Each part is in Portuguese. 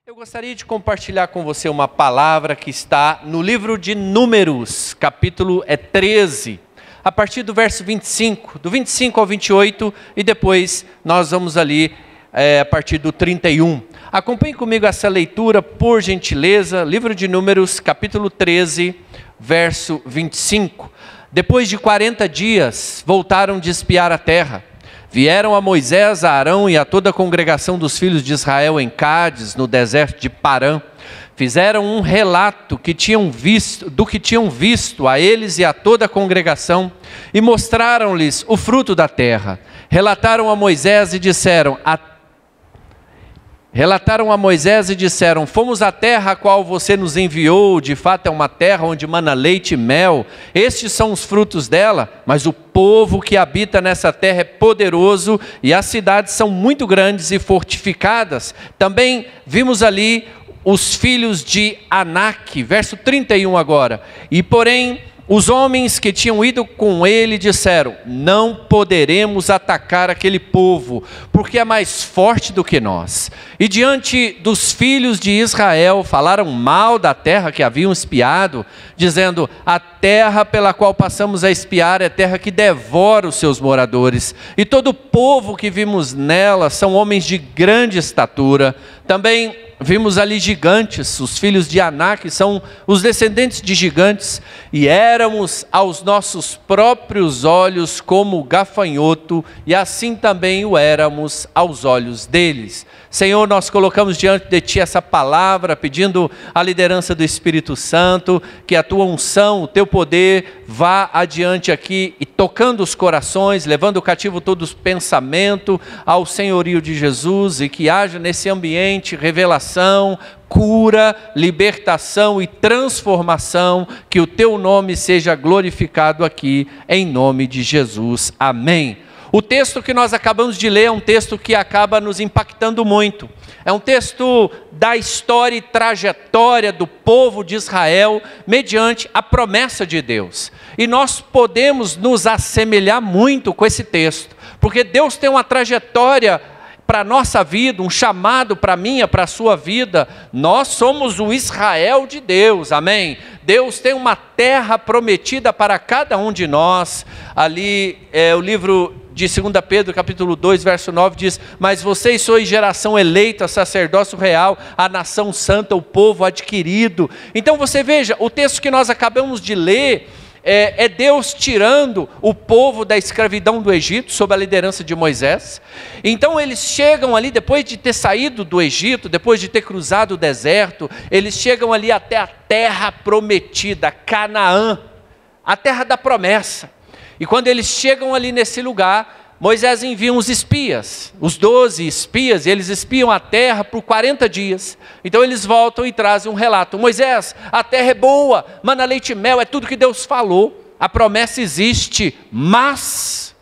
Eu gostaria de compartilhar com você uma palavra que está no livro de Números, capítulo 13, a partir do verso 25, do 25 ao 28, e depois nós vamos ali a partir do 31. Acompanhe comigo essa leitura, por gentileza, livro de Números, capítulo 13, verso 25. Depois de 40 dias, voltaram de espiar a terra. Vieram a Moisés, a Arão e a toda a congregação dos filhos de Israel em Cádiz, no deserto de Parã. Fizeram um relato do que tinham visto a eles e a toda a congregação, e mostraram-lhes o fruto da terra. Relataram a Moisés e disseram, fomos à terra a qual você nos enviou, de fato é uma terra onde mana leite e mel, estes são os frutos dela, mas o povo que habita nessa terra é poderoso e as cidades são muito grandes e fortificadas. Também vimos ali os filhos de Anak, verso 31 agora, e porém os homens que tinham ido com ele disseram, não poderemos atacar aquele povo, porque é mais forte do que nós. E diante dos filhos de Israel, falaram mal da terra que haviam espiado, dizendo, a terra pela qual passamos a espiar é terra que devora os seus moradores. E todo o povo que vimos nela são homens de grande estatura. Também vimos ali gigantes, os filhos de Anak são os descendentes de gigantes, e éramos aos nossos próprios olhos como gafanhoto, e assim também o éramos aos olhos deles. Senhor, nós colocamos diante de Ti essa palavra, pedindo a liderança do Espírito Santo, que a Tua unção, o Teu poder vá adiante aqui e tocando os corações, levando cativo todo o pensamento ao senhorio de Jesus, e que haja nesse ambiente revelação, cura, libertação e transformação, que o Teu nome seja glorificado aqui, em nome de Jesus. Amém. O texto que nós acabamos de ler é um texto que acaba nos impactando muito. É um texto da história e trajetória do povo de Israel mediante a promessa de Deus. E nós podemos nos assemelhar muito com esse texto, porque Deus tem uma trajetória para a nossa vida, um chamado para a minha, para a sua vida. Nós somos o Israel de Deus, amém? Deus tem uma terra prometida para cada um de nós. Ali o livro de 2 Pedro, capítulo 2, verso 9, diz, mas vocês sois geração eleita, sacerdócio real, a nação santa, o povo adquirido. Então você veja, o texto que nós acabamos de ler, é Deus tirando o povo da escravidão do Egito, sob a liderança de Moisés. Então eles chegam ali, depois de ter saído do Egito, depois de ter cruzado o deserto, eles chegam ali até a terra prometida, Canaã, a terra da promessa. E quando eles chegam ali nesse lugar, Moisés envia uns espias, os 12 espias, e eles espiam a terra por 40 dias. Então eles voltam e trazem um relato. Moisés, a terra é boa, mana leite e mel, é tudo que Deus falou, a promessa existe, mas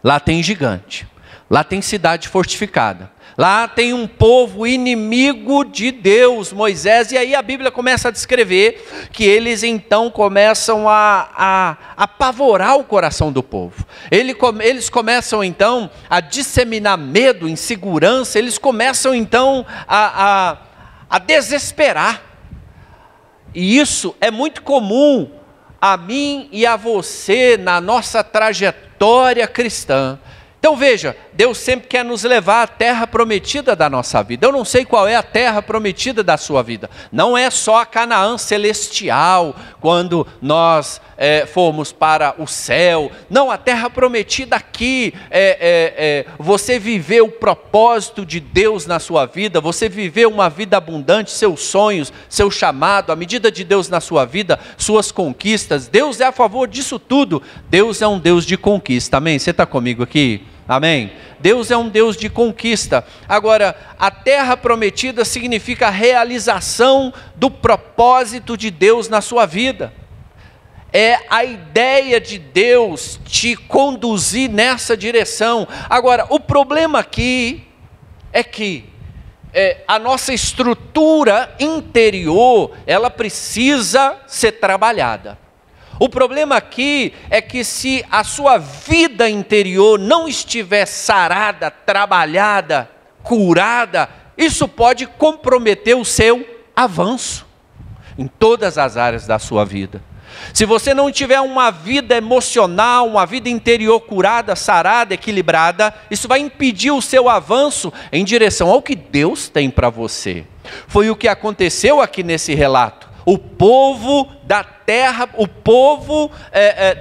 lá tem gigante, lá tem cidade fortificada, lá tem um povo inimigo de Deus, Moisés. E aí a Bíblia começa a descrever que eles então começam a apavorar o coração do povo. Eles começam então a disseminar medo, insegurança, eles começam então a desesperar. E isso é muito comum a mim e a você na nossa trajetória cristã. Então veja, Deus sempre quer nos levar à terra prometida da nossa vida. Eu não sei qual é a terra prometida da sua vida. Não é só a Canaã celestial, quando nós formos para o céu. Não, a terra prometida aqui, você viver o propósito de Deus na sua vida, você viver uma vida abundante, seus sonhos, seu chamado, a medida de Deus na sua vida, suas conquistas. Deus é a favor disso tudo. Deus é um Deus de conquista, amém? Você está comigo aqui? Amém? Deus é um Deus de conquista. Agora, a terra prometida significa a realização do propósito de Deus na sua vida. É a ideia de Deus te conduzir nessa direção. Agora, o problema aqui é que a nossa estrutura interior, ela precisa ser trabalhada. O problema aqui é que se a sua vida interior não estiver sarada, trabalhada, curada, isso pode comprometer o seu avanço em todas as áreas da sua vida. Se você não tiver uma vida emocional, uma vida interior curada, sarada, equilibrada, isso vai impedir o seu avanço em direção ao que Deus tem para você. Foi o que aconteceu aqui nesse relato. O povo da terra, o povo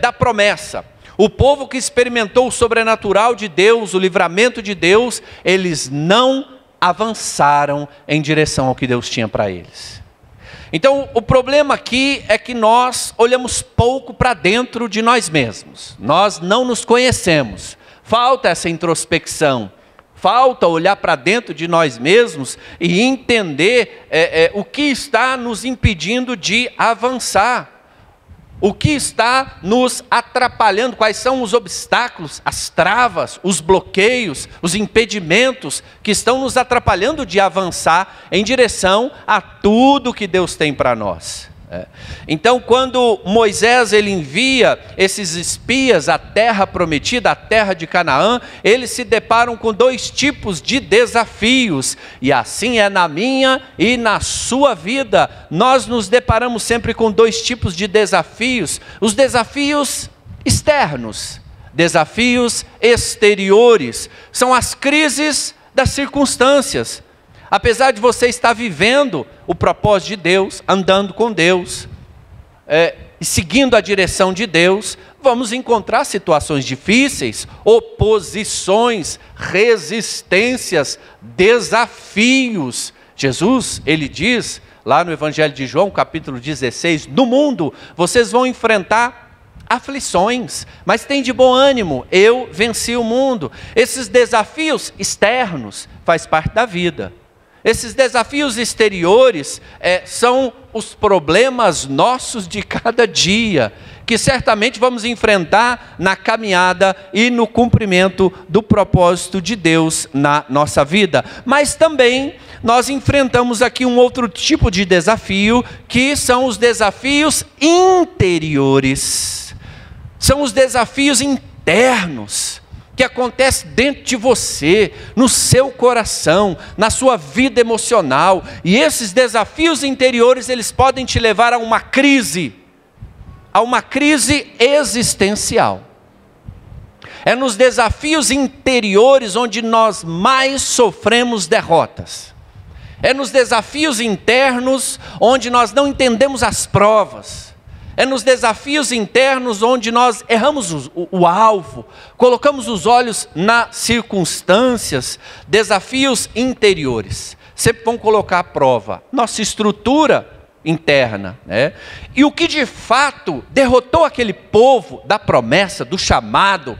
da promessa, o povo que experimentou o sobrenatural de Deus, o livramento de Deus, eles não avançaram em direção ao que Deus tinha para eles. Então, o problema aqui é que nós olhamos pouco para dentro de nós mesmos. Nós não nos conhecemos. Falta essa introspecção. Falta olhar para dentro de nós mesmos e entender o que está nos impedindo de avançar. O que está nos atrapalhando, quais são os obstáculos, as travas, os bloqueios, os impedimentos que estão nos atrapalhando de avançar em direção a tudo que Deus tem para nós. Então, quando Moisés ele envia esses espias à terra prometida, à terra de Canaã, eles se deparam com dois tipos de desafios, e assim é na minha e na sua vida. Nós nos deparamos sempre com dois tipos de desafios: os desafios externos, desafios exteriores, são as crises das circunstâncias. Apesar de você estar vivendo o propósito de Deus, andando com Deus, e seguindo a direção de Deus, vamos encontrar situações difíceis, oposições, resistências, desafios. Jesus, ele diz, lá no Evangelho de João, capítulo 16, no mundo vocês vão enfrentar aflições, mas tem de bom ânimo, eu venci o mundo. Esses desafios externos faz parte da vida. Esses desafios exteriores são os problemas nossos de cada dia, que certamente vamos enfrentar na caminhada e no cumprimento do propósito de Deus na nossa vida. Mas também nós enfrentamos aqui um outro tipo de desafio, que são os desafios interiores. São os desafios internos, que acontece dentro de você, no seu coração, na sua vida emocional. E esses desafios interiores, eles podem te levar a uma crise existencial. É nos desafios interiores onde nós mais sofremos derrotas. É nos desafios internos onde nós não entendemos as provas. É nos desafios internos onde nós erramos o alvo, colocamos os olhos nas circunstâncias. Desafios interiores sempre vão colocar à prova nossa estrutura interna, né? E o que de fato derrotou aquele povo da promessa, do chamado,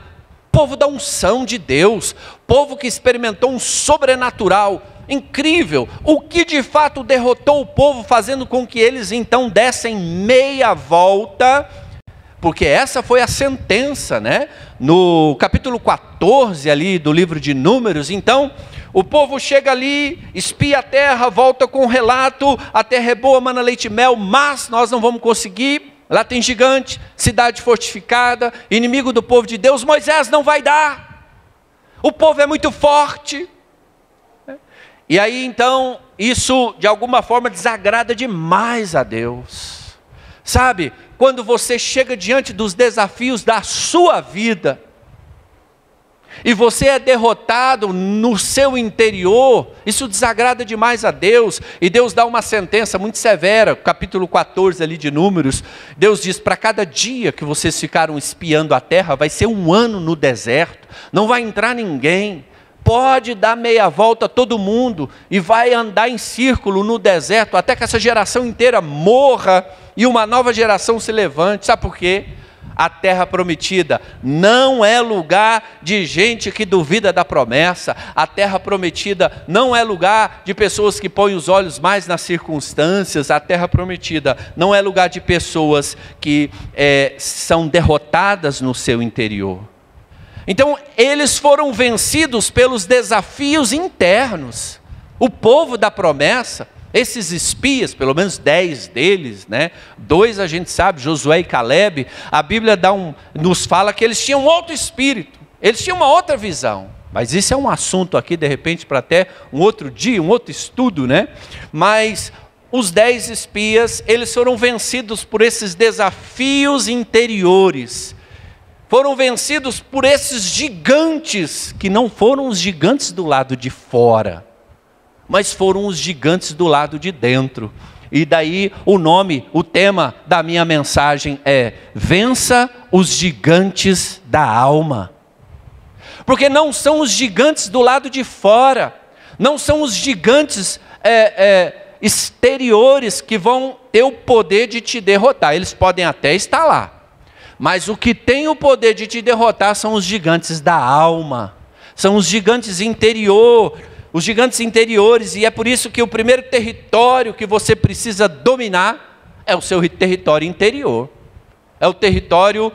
povo da unção de Deus, povo que experimentou um sobrenatural incrível, o que de fato derrotou o povo, fazendo com que eles então dessem meia volta, porque essa foi a sentença, né? No capítulo 14 ali do livro de Números. Então o povo chega ali, espia a terra, volta com o relato: a terra é boa, mana leite e mel, mas nós não vamos conseguir, lá tem gigante, cidade fortificada, inimigo do povo de Deus. Moisés, não vai dar, o povo é muito forte. E aí então, isso de alguma forma desagrada demais a Deus. Sabe, quando você chega diante dos desafios da sua vida, e você é derrotado no seu interior, isso desagrada demais a Deus, e Deus dá uma sentença muito severa, capítulo 14 ali de Números. Deus diz: para cada dia que vocês ficaram espiando a terra, vai ser 1 ano no deserto, não vai entrar ninguém. Pode dar meia volta todo mundo e vai andar em círculo no deserto até que essa geração inteira morra e uma nova geração se levante. Sabe por quê? A terra prometida não é lugar de gente que duvida da promessa. A terra prometida não é lugar de pessoas que põem os olhos mais nas circunstâncias. A terra prometida não é lugar de pessoas que são derrotadas no seu interior. Então, eles foram vencidos pelos desafios internos. O povo da promessa, esses espias, pelo menos 10 deles, né? 2 a gente sabe, Josué e Caleb, a Bíblia nos fala que eles tinham outro espírito, eles tinham uma outra visão. Mas isso é um assunto aqui, de repente, para até um outro dia, um outro estudo, né? Mas os 10 espias, eles foram vencidos por esses desafios interiores. Foram vencidos por esses gigantes, que não foram os gigantes do lado de fora, mas foram os gigantes do lado de dentro. E daí o tema da minha mensagem é: vença os gigantes da alma. Porque não são os gigantes do lado de fora, não são os gigantes exteriores que vão ter o poder de te derrotar. Eles podem até estar lá, mas o que tem o poder de te derrotar são os gigantes da alma, são os gigantes os gigantes interiores. E é por isso que o primeiro território que você precisa dominar é o seu território interior, é o território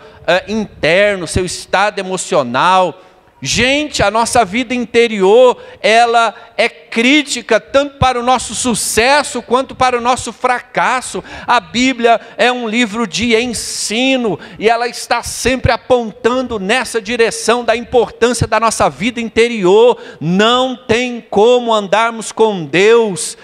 interno, seu estado emocional. Gente, a nossa vida interior, ela é crítica tanto para o nosso sucesso quanto para o nosso fracasso. A Bíblia é um livro de ensino e ela está sempre apontando nessa direção da importância da nossa vida interior. Não tem como andarmos com Deus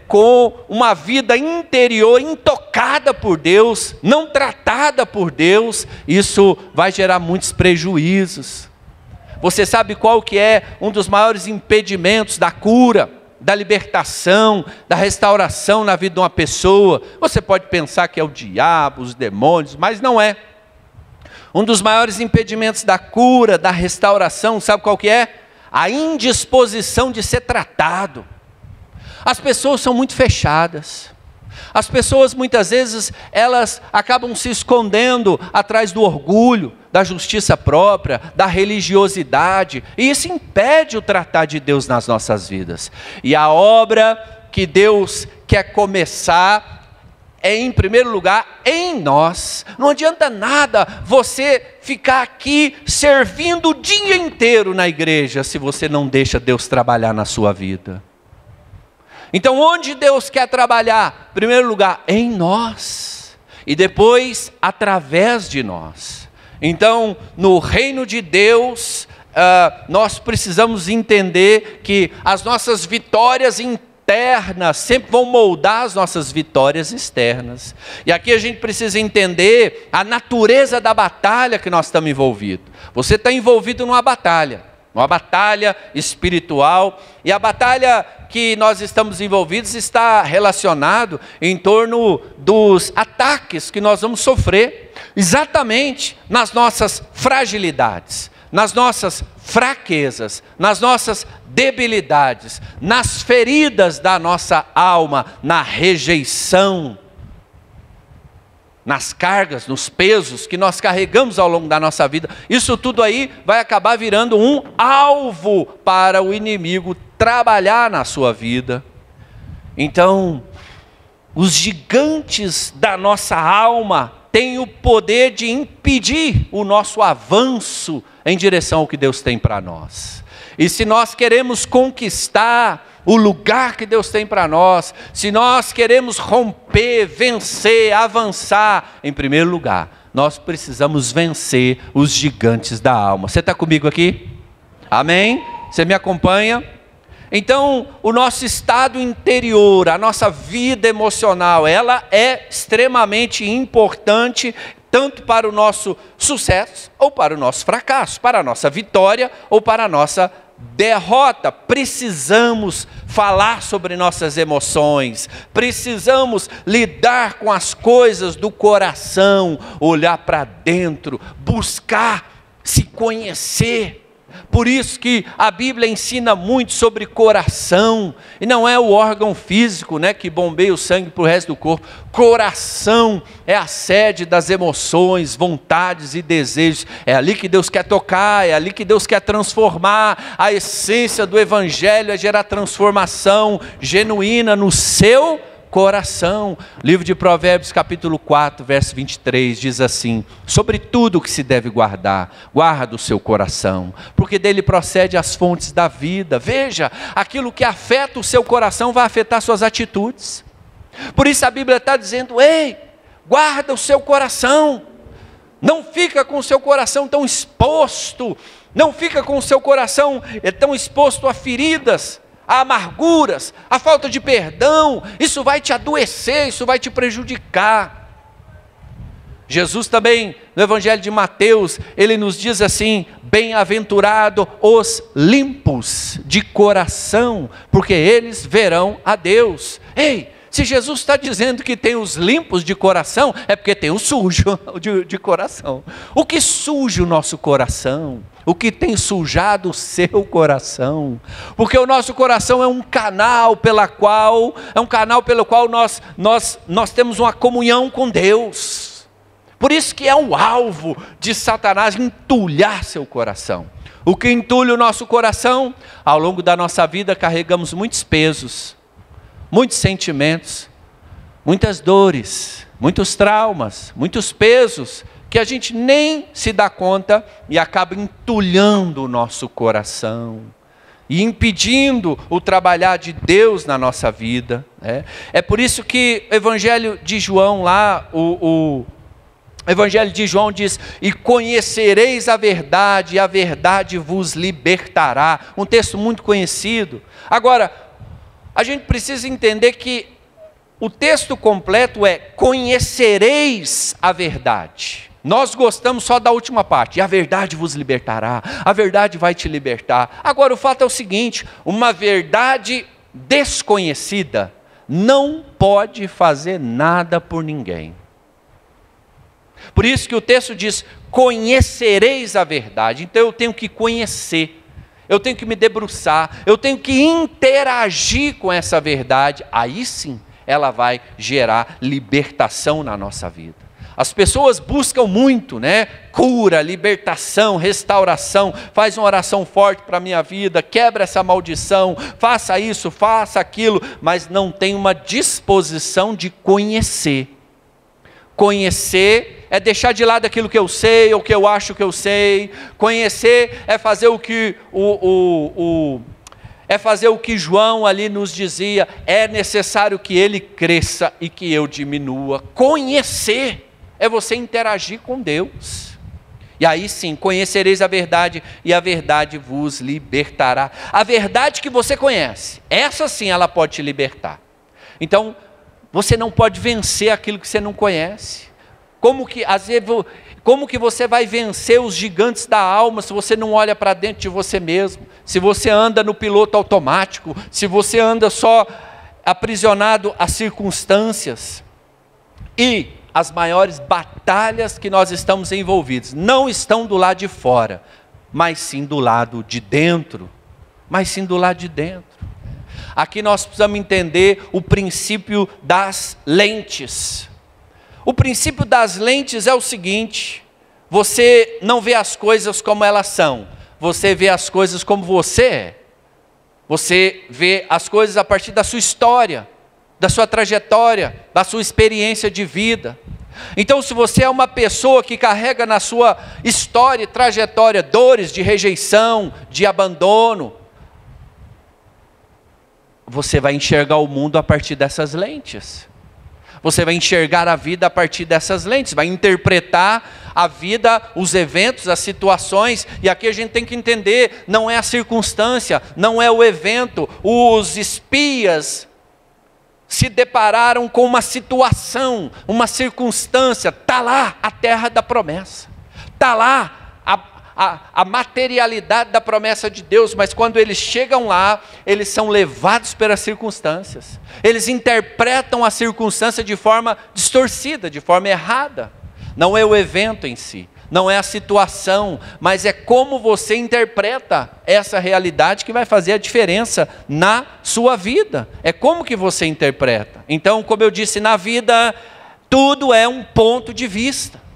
com uma vida interior intocada por Deus, não tratada por Deus. Isso vai gerar muitos prejuízos. Você sabe qual que é um dos maiores impedimentos da cura, da libertação, da restauração na vida de uma pessoa? Você pode pensar que é o diabo, os demônios, mas não é. Um dos maiores impedimentos da cura, da restauração, sabe qual que é? A indisposição de ser tratado. As pessoas são muito fechadas. As pessoas muitas vezes, elas acabam se escondendo atrás do orgulho, da justiça própria, da religiosidade, e isso impede o tratar de Deus nas nossas vidas. E a obra que Deus quer começar é, em primeiro lugar, em nós. Não adianta nada você ficar aqui servindo o dia inteiro na igreja se você não deixa Deus trabalhar na sua vida. Então, onde Deus quer trabalhar? Em primeiro lugar, em nós, e depois, através de nós. Então, no reino de Deus, nós precisamos entender que as nossas vitórias internas sempre vão moldar as nossas vitórias externas. E aqui a gente precisa entender a natureza da batalha que nós estamos envolvidos. Você está envolvido numa batalha espiritual, e a batalha que nós estamos envolvidos está relacionado em torno dos ataques que nós vamos sofrer, exatamente nas nossas fragilidades, nas nossas fraquezas, nas nossas debilidades, nas feridas da nossa alma, na rejeição, nas cargas, nos pesos que nós carregamos ao longo da nossa vida. Isso tudo aí vai acabar virando um alvo para o inimigo trabalhar na sua vida. Então, os gigantes da nossa alma têm o poder de impedir o nosso avanço em direção ao que Deus tem para nós. E se nós queremos conquistar o lugar que Deus tem para nós, se nós queremos romper, vencer, avançar, em primeiro lugar, nós precisamos vencer os gigantes da alma. Você está comigo aqui? Amém? Você me acompanha? Então, o nosso estado interior, a nossa vida emocional, ela é extremamente importante, tanto para o nosso sucesso ou para o nosso fracasso, para a nossa vitória ou para a nossa derrota. Precisamos falar sobre nossas emoções, precisamos lidar com as coisas do coração, olhar para dentro, buscar se conhecer. Por isso que a Bíblia ensina muito sobre coração, e não é o órgão físico, né, que bombeia o sangue para o resto do corpo. Coração é a sede das emoções, vontades e desejos. É ali que Deus quer tocar, é ali que Deus quer transformar. A essência do Evangelho é gerar transformação genuína no seu coração. Livro de Provérbios, capítulo 4, verso 23, diz assim: sobre tudo que se deve guardar, guarda o seu coração, porque dele procede as fontes da vida. Veja, aquilo que afeta o seu coração vai afetar suas atitudes. Por isso a Bíblia está dizendo: ei, guarda o seu coração, não fica com o seu coração tão exposto Não fica com o seu coração tão exposto a feridas, a amarguras, a falta de perdão. Isso vai te adoecer, isso vai te prejudicar. Jesus também, no Evangelho de Mateus, ele nos diz assim: bem-aventurado os limpos de coração, porque eles verão a Deus. Ei, se Jesus está dizendo que tem os limpos de coração, é porque tem o sujo de coração. O que suja o nosso coração? O que tem sujado o seu coração? Porque o nosso coração é um canal pelo qual nós temos uma comunhão com Deus. Por isso que é um alvo de Satanás entulhar seu coração. O que entulha o nosso coração? Ao longo da nossa vida carregamos muitos pesos, muitos sentimentos, muitas dores, muitos traumas, muitos pesos, que a gente nem se dá conta e acaba entulhando o nosso coração e impedindo o trabalhar de Deus na nossa vida. É por isso que o Evangelho de João lá, o Evangelho de João diz: e conhecereis a verdade, e a verdade vos libertará. Um texto muito conhecido. Agora, a gente precisa entender que o texto completo é: conhecereis a verdade. Nós gostamos só da última parte: e a verdade vos libertará, a verdade vai te libertar. Agora, o fato é o seguinte: uma verdade desconhecida não pode fazer nada por ninguém. Por isso que o texto diz: conhecereis a verdade. Então eu tenho que conhecer, eu tenho que me debruçar, eu tenho que interagir com essa verdade. Aí sim ela vai gerar libertação na nossa vida. As pessoas buscam muito, cura, libertação, restauração. Faz uma oração forte para a minha vida, quebra essa maldição, faça isso, faça aquilo, mas não tem uma disposição de conhecer. Conhecer é deixar de lado aquilo que eu sei, ou que eu acho que eu sei. Conhecer é fazer o que João ali nos dizia: é necessário que ele cresça e que eu diminua. Conhecer é você interagir com Deus. E aí sim, conhecereis a verdade e a verdade vos libertará. A verdade que você conhece, essa sim ela pode te libertar. Então, você não pode vencer aquilo que você não conhece. Como que você vai vencer os gigantes da alma se você não olha para dentro de você mesmo? Se você anda no piloto automático, se você anda só aprisionado às circunstâncias. E as maiores batalhas que nós estamos envolvidos não estão do lado de fora, mas sim do lado de dentro. Aqui nós precisamos entender o princípio das lentes. O princípio das lentes é o seguinte: você não vê as coisas como elas são, você vê as coisas como você é. Você vê as coisas a partir da sua história, da sua trajetória, da sua experiência de vida. Então, se você é uma pessoa que carrega na sua história e trajetória dores de rejeição, de abandono, você vai enxergar o mundo a partir dessas lentes. Você vai enxergar a vida a partir dessas lentes, vai interpretar a vida, os eventos, as situações. E aqui a gente tem que entender, não é a circunstância, não é o evento. Os espias se depararam com uma situação, uma circunstância. Está lá a terra da promessa, está lá a materialidade da promessa de Deus, mas quando eles chegam lá, eles são levados pelas circunstâncias. Eles interpretam a circunstância de forma distorcida, de forma errada. Não é o evento em si, não é a situação, mas é como você interpreta essa realidade que vai fazer a diferença na sua vida. É como que você interpreta. Então, como eu disse, na vida, tudo é um ponto de vista.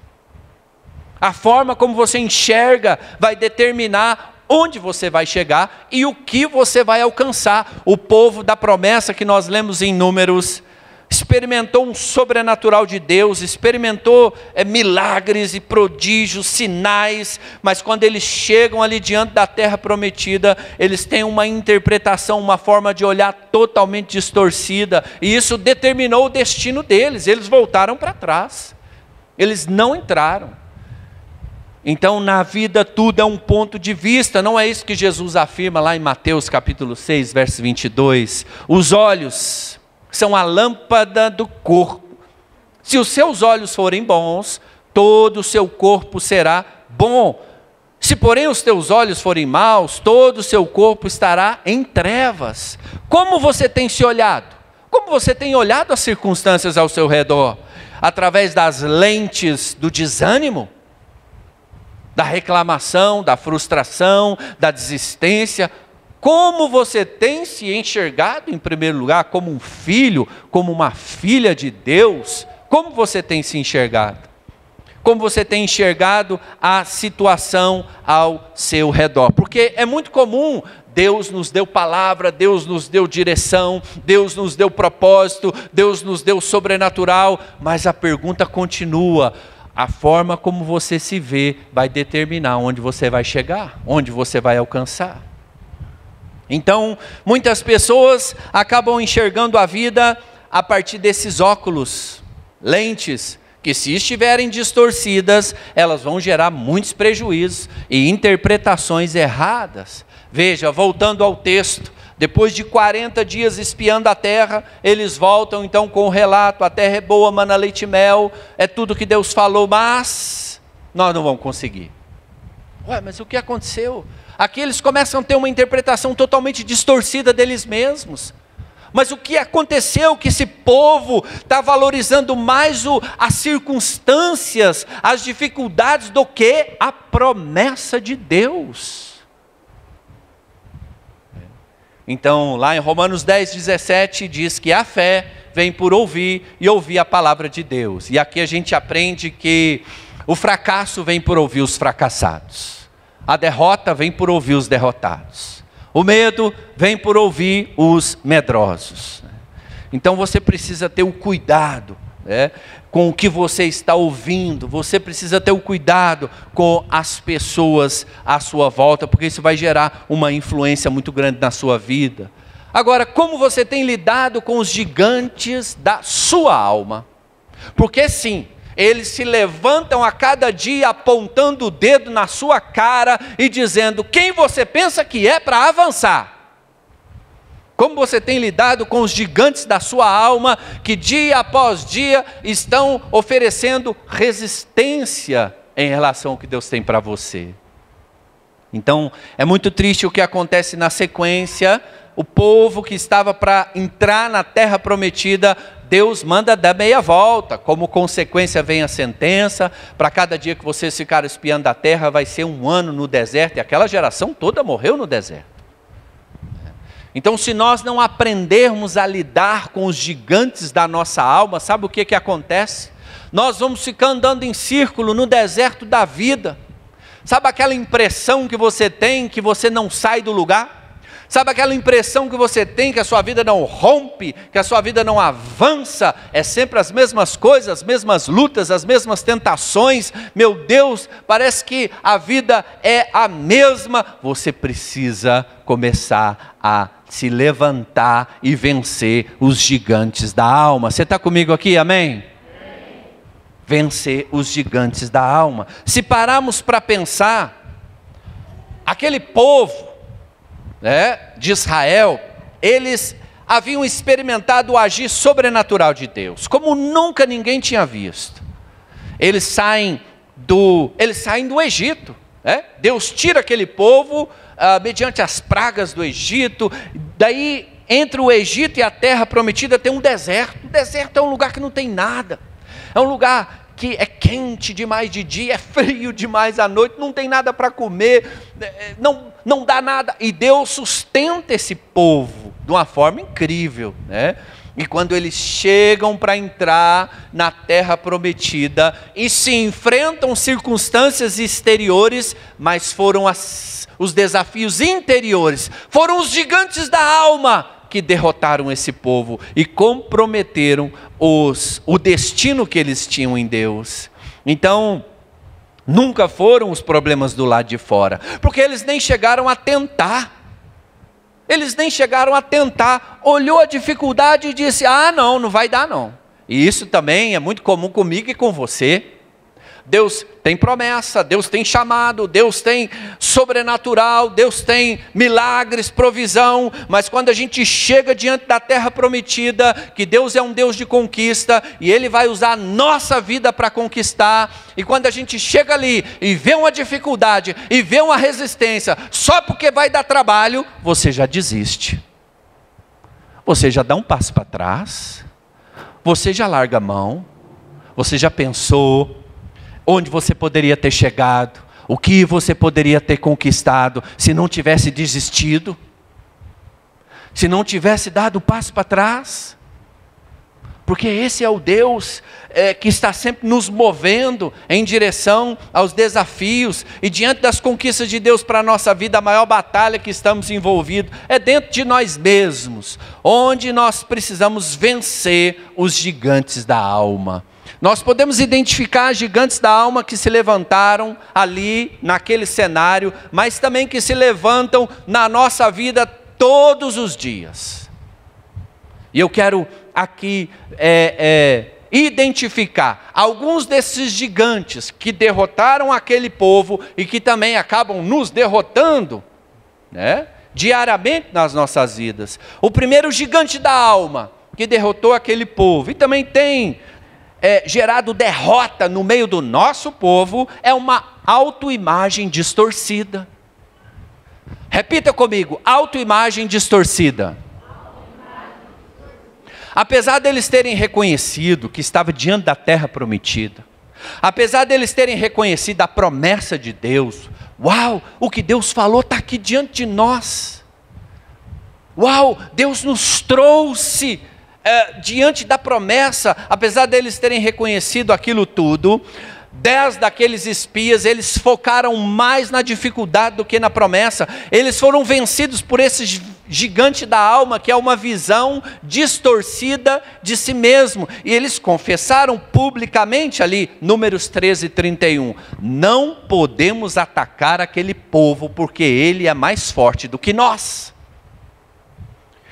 A forma como você enxerga vai determinar onde você vai chegar e o que você vai alcançar. O povo da promessa que nós lemos em Números experimentou um sobrenatural de Deus, experimentou milagres e prodígios, sinais, mas quando eles chegam ali diante da terra prometida, eles têm uma interpretação, uma forma de olhar totalmente distorcida, e isso determinou o destino deles. Eles voltaram para trás, eles não entraram. Então, na vida, tudo é um ponto de vista. Não é isso que Jesus afirma lá em Mateus capítulo 6, verso 22. Os olhos são a lâmpada do corpo. Se os seus olhos forem bons, todo o seu corpo será bom. Se porém os teus olhos forem maus, todo o seu corpo estará em trevas. Como você tem se olhado? Como você tem olhado as circunstâncias ao seu redor? Através das lentes do desânimo? Da reclamação, da frustração, da desistência? Como você tem se enxergado em primeiro lugar como um filho, como uma filha de Deus? Como você tem se enxergado? Como você tem enxergado a situação ao seu redor? Porque é muito comum, Deus nos deu palavra, Deus nos deu direção, Deus nos deu propósito, Deus nos deu sobrenatural, mas a pergunta continua. A forma como você se vê vai determinar onde você vai chegar, onde você vai alcançar. Então, muitas pessoas acabam enxergando a vida a partir desses óculos, lentes, que se estiverem distorcidas, elas vão gerar muitos prejuízos e interpretações erradas. Veja, voltando ao texto, depois de 40 dias espiando a terra, eles voltam então com o relato: a terra é boa, mana leite e mel, é tudo que Deus falou, mas nós não vamos conseguir. Ué, mas o que aconteceu? Aqui eles começam a ter uma interpretação totalmente distorcida deles mesmos. Mas o que aconteceu? Que esse povo está valorizando mais as circunstâncias, as dificuldades, do que a promessa de Deus. Então, lá em Romanos 10, 17, diz que a fé vem por ouvir e ouvir a palavra de Deus. E aqui a gente aprende que o fracasso vem por ouvir os fracassados. A derrota vem por ouvir os derrotados. O medo vem por ouvir os medrosos. Então você precisa ter o cuidado, com o que você está ouvindo. Você precisa ter o cuidado com as pessoas à sua volta, porque isso vai gerar uma influência muito grande na sua vida. Agora, como você tem lidado com os gigantes da sua alma? Porque sim, eles se levantam a cada dia apontando o dedo na sua cara e dizendo quem você pensa que é para avançar. Como você tem lidado com os gigantes da sua alma, que dia após dia estão oferecendo resistência em relação ao que Deus tem para você? Então, é muito triste o que acontece na sequência. O povo que estava para entrar na terra prometida, Deus manda dar meia volta. Como consequência vem a sentença: para cada dia que vocês ficarem espiando a terra, vai ser 1 ano no deserto. E aquela geração toda morreu no deserto. Então, se nós não aprendermos a lidar com os gigantes da nossa alma, sabe o que acontece? Nós vamos ficar andando em círculo no deserto da vida. Sabe aquela impressão que você tem que você não sai do lugar? Sabe aquela impressão que você tem que a sua vida não rompe, que a sua vida não avança? É sempre as mesmas coisas, as mesmas lutas, as mesmas tentações. Meu Deus, parece que a vida é a mesma. Você precisa começar a se levantar e vencer os gigantes da alma. Você está comigo aqui, amém? Vencer os gigantes da alma. Se pararmos para pensar, aquele povo de Israel, eles haviam experimentado o agir sobrenatural de Deus, como nunca ninguém tinha visto. Eles saem do Egito, Deus tira aquele povo mediante as pragas do Egito. Daí, entre o Egito e a terra prometida tem um deserto. O deserto é um lugar que não tem nada, é um lugar que é quente demais de dia, é frio demais à noite, não tem nada para comer, não dá nada, e Deus sustenta esse povo de uma forma incrível, E quando eles chegam para entrar na terra prometida e se enfrentam circunstâncias exteriores, mas foram os desafios interiores, foram os gigantes da alma que derrotaram esse povo e comprometeram o destino que eles tinham em Deus. Então, nunca foram os problemas do lado de fora, porque eles nem chegaram a tentar. Olhou a dificuldade e disse: não vai dar não. E isso também é muito comum comigo e com você. Deus tem promessa, Deus tem chamado, Deus tem sobrenatural, Deus tem milagres, provisão, mas quando a gente chega diante da terra prometida, que Deus é um Deus de conquista, e Ele vai usar a nossa vida para conquistar, e quando a gente chega ali, e vê uma dificuldade, e vê uma resistência, só porque vai dar trabalho, você já desiste, você já dá um passo para trás, você já larga a mão, você já pensou onde você poderia ter chegado, o que você poderia ter conquistado, se não tivesse desistido, se não tivesse dado um passo para trás, porque esse é o Deus que está sempre nos movendo em direção aos desafios, e diante das conquistas de Deus para a nossa vida, a maior batalha que estamos envolvidos é dentro de nós mesmos, onde nós precisamos vencer os gigantes da alma. Nós podemos identificar gigantes da alma que se levantaram ali, naquele cenário, mas também que se levantam na nossa vida todos os dias. E eu quero aqui identificar alguns desses gigantes que derrotaram aquele povo e que também acabam nos derrotando, né, diariamente nas nossas vidas. O primeiro gigante da alma que derrotou aquele povo e também tem gerado derrota no meio do nosso povo, é uma autoimagem distorcida. Repita comigo: autoimagem distorcida. Apesar deles terem reconhecido que estava diante da terra prometida, apesar deles terem reconhecido a promessa de Deus, uau, o que Deus falou está aqui diante de nós. Uau, Deus nos trouxe diante da promessa. Apesar deles terem reconhecido aquilo tudo, 10 daqueles espias, eles focaram mais na dificuldade do que na promessa. Eles foram vencidos por esse gigante da alma, que é uma visão distorcida de si mesmo, e eles confessaram publicamente ali, Números 13:31, não podemos atacar aquele povo, porque ele é mais forte do que nós.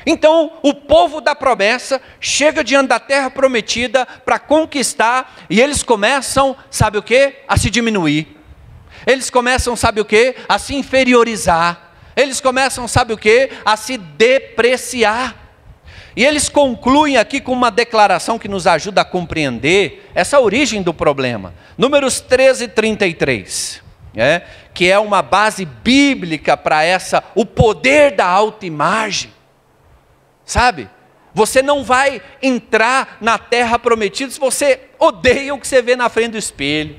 Então, o povo da promessa chega diante da terra prometida para conquistar, e eles começam, sabe o quê? A se diminuir. Eles começam, sabe o quê? A se inferiorizar. Eles começam, sabe o quê? A se depreciar. E eles concluem aqui com uma declaração que nos ajuda a compreender essa origem do problema. Números 13:33. Que é uma base bíblica para o poder da autoimagem. Sabe, você não vai entrar na terra prometida se você odeia o que você vê na frente do espelho.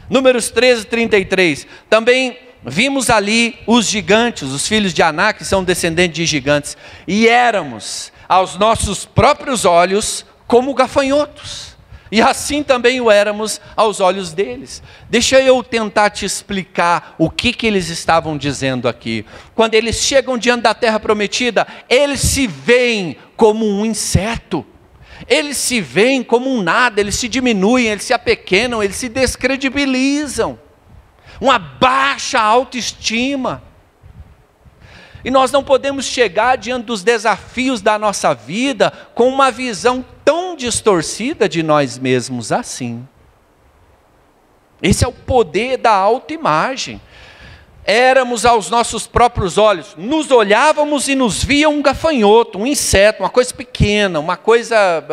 Números 13:33, também vimos ali os gigantes, os filhos de Anak, que são descendentes de gigantes, e éramos aos nossos próprios olhos como gafanhotos, e assim também o éramos aos olhos deles. Deixa eu tentar te explicar o que eles estavam dizendo aqui. Quando eles chegam diante da terra prometida, eles se veem como um inseto, eles se veem como um nada, eles se diminuem, eles se apequenam, eles se descredibilizam, uma baixa autoestima. E nós não podemos chegar diante dos desafios da nossa vida com uma visão tão distorcida de nós mesmos assim. Esse é o poder da autoimagem. Éramos aos nossos próprios olhos, nos olhávamos e nos via um gafanhoto, um inseto, uma coisa pequena, uma coisa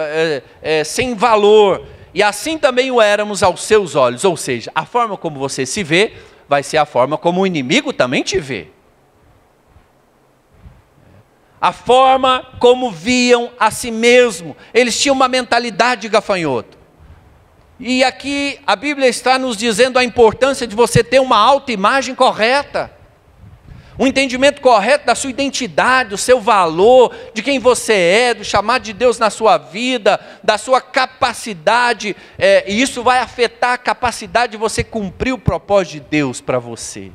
sem valor. E assim também o éramos aos seus olhos. Ou seja, a forma como você se vê, vai ser a forma como o inimigo também te vê. A forma como viam a si mesmo. Eles tinham uma mentalidade de gafanhoto. E aqui a Bíblia está nos dizendo a importância de você ter uma autoimagem correta. Um entendimento correto da sua identidade, do seu valor, de quem você é, do chamado de Deus na sua vida, da sua capacidade. E isso vai afetar a capacidade de você cumprir o propósito de Deus para você.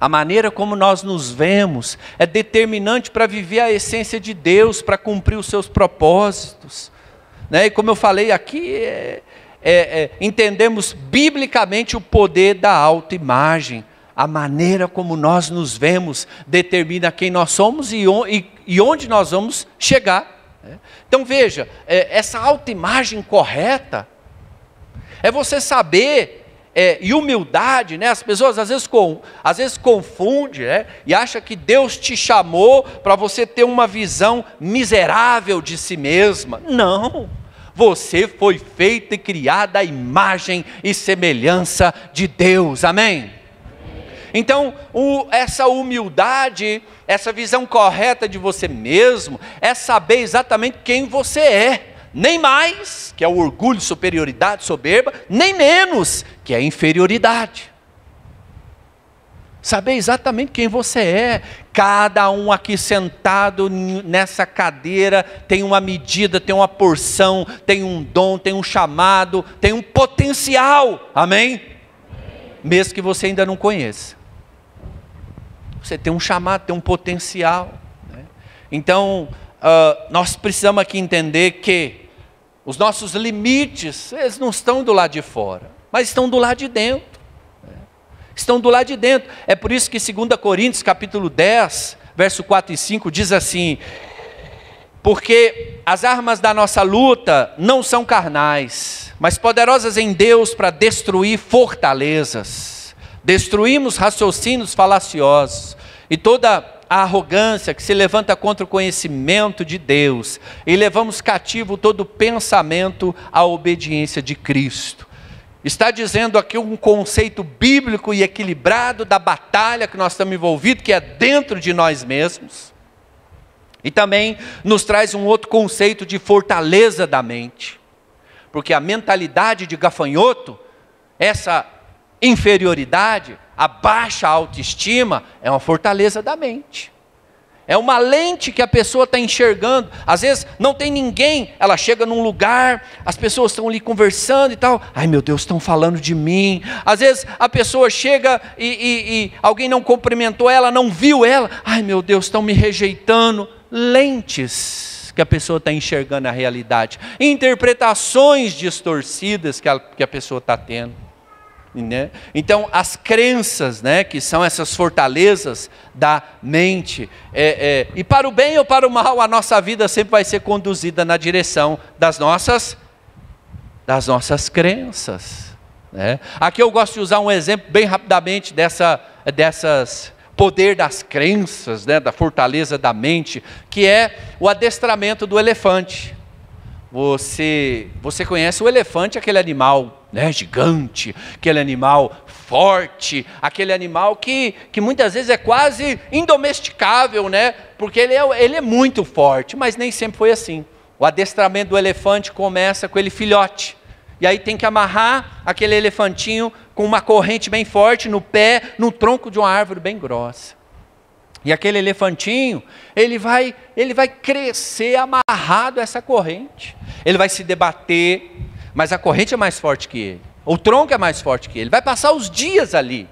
A maneira como nós nos vemos é determinante para viver a essência de Deus, para cumprir os seus propósitos. E como eu falei aqui, entendemos biblicamente o poder da autoimagem. A maneira como nós nos vemos determina quem nós somos e onde nós vamos chegar. Então veja, essa autoimagem correta, é você saber, e humildade, né? As pessoas às vezes confundem, né? E acham que Deus te chamou para você ter uma visão miserável de si mesma. Não, você foi feita e criada à imagem e semelhança de Deus, amém? Então, essa humildade, essa visão correta de você mesmo, é saber exatamente quem você é. Nem mais, que é o orgulho, superioridade, soberba, nem menos, que é a inferioridade. Saber exatamente quem você é. Cada um aqui sentado nessa cadeira tem uma medida, tem uma porção, tem um dom, tem um chamado, tem um potencial, amém? Mesmo que você ainda não conheça. Você tem um chamado, tem um potencial, né? Então, nós precisamos aqui entender que os nossos limites, eles não estão do lado de fora, mas estão do lado de dentro, né? Estão do lado de dentro. É por isso que 2 Coríntios capítulo 10, verso 4 e 5 diz assim: porque as armas da nossa luta não são carnais, mas poderosas em Deus para destruir fortalezas. Destruímos raciocínios falaciosos e toda a arrogância que se levanta contra o conhecimento de Deus, e levamos cativo todo pensamento à obediência de Cristo. Está dizendo aqui um conceito bíblico e equilibrado da batalha que nós estamos envolvidos, que é dentro de nós mesmos. E também nos traz um outro conceito de fortaleza da mente, porque a mentalidade de gafanhoto, essa inferioridade, a baixa autoestima, é uma fortaleza da mente. É uma lente que a pessoa está enxergando. Às vezes não tem ninguém, ela chega num lugar, as pessoas estão ali conversando e tal. Ai meu Deus, estão falando de mim. Às vezes a pessoa chega e alguém não cumprimentou ela, não viu ela. Ai meu Deus, estão me rejeitando. Lentes que a pessoa está enxergando a realidade. Interpretações distorcidas que a pessoa está tendo. Né? Então as crenças, né, que são essas fortalezas da mente, e para o bem ou para o mal, a nossa vida sempre vai ser conduzida na direção das nossas crenças, né? Aqui eu gosto de usar um exemplo bem rapidamente dessas poder das crenças, né, da fortaleza da mente, que é o adestramento do elefante. Você conhece o elefante, aquele animal, né, gigante, aquele animal forte, aquele animal que muitas vezes é quase indomesticável, né, porque ele é muito forte, mas nem sempre foi assim. O adestramento do elefante começa com ele filhote, e aí tem que amarrar aquele elefantinho com uma corrente bem forte no pé, no tronco de uma árvore bem grossa. E aquele elefantinho, ele vai crescer amarrado a essa corrente. Ele vai se debater, mas a corrente é mais forte que ele. O tronco é mais forte que ele. Vai passar os dias ali.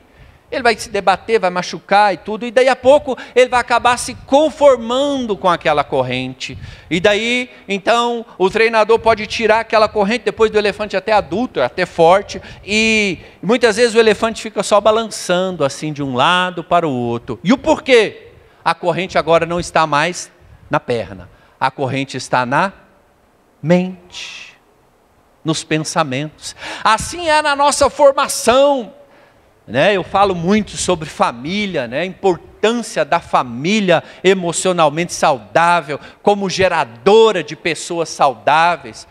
Ele vai se debater, vai machucar e tudo. E daí a pouco ele vai acabar se conformando com aquela corrente. E daí, então, o treinador pode tirar aquela corrente depois do elefante até adulto, até forte. E muitas vezes o elefante fica só balançando assim de um lado para o outro. E o porquê? A corrente agora não está mais na perna. A corrente está na mente, nos pensamentos. Assim é na nossa formação, né? Eu falo muito sobre família, né? A importância da família emocionalmente saudável, como geradora de pessoas saudáveis.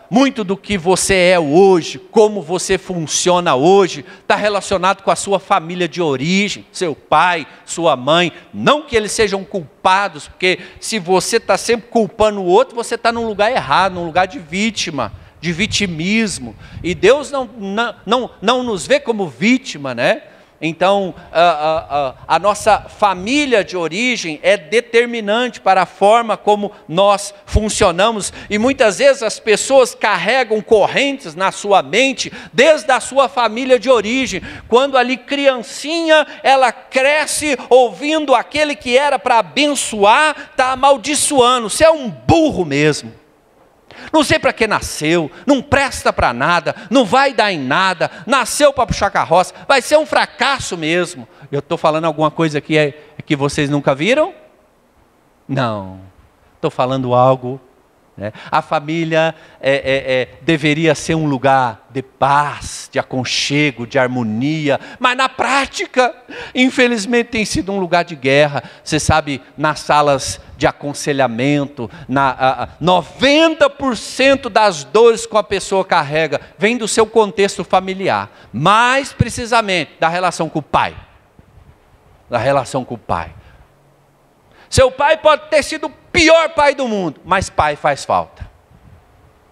Muito do que você é hoje, como você funciona hoje, está relacionado com a sua família de origem, seu pai, sua mãe. Não que eles sejam culpados, porque se você está sempre culpando o outro, você está num lugar errado, num lugar de vítima, de vitimismo. E Deus não nos vê como vítima, né? Então, a nossa família de origem é determinante para a forma como nós funcionamos. E muitas vezes as pessoas carregam correntes na sua mente, desde a sua família de origem. Quando ali criancinha, ela cresce ouvindo aquele que era para abençoar, está amaldiçoando. Você é um burro mesmo. Não sei para que nasceu, não presta para nada, não vai dar em nada, nasceu para puxar carroça, vai ser um fracasso mesmo. Eu estou falando alguma coisa que vocês nunca viram? Não, estou falando algo A família deveria ser um lugar de paz, de aconchego, de harmonia, mas na prática, infelizmente, tem sido um lugar de guerra. Você sabe, nas salas de aconselhamento, 90% das dores que a pessoa carrega vem do seu contexto familiar, mais precisamente da relação com o pai. Da relação com o pai. Seu pai pode ter sido o pior pai do mundo, mas pai faz falta.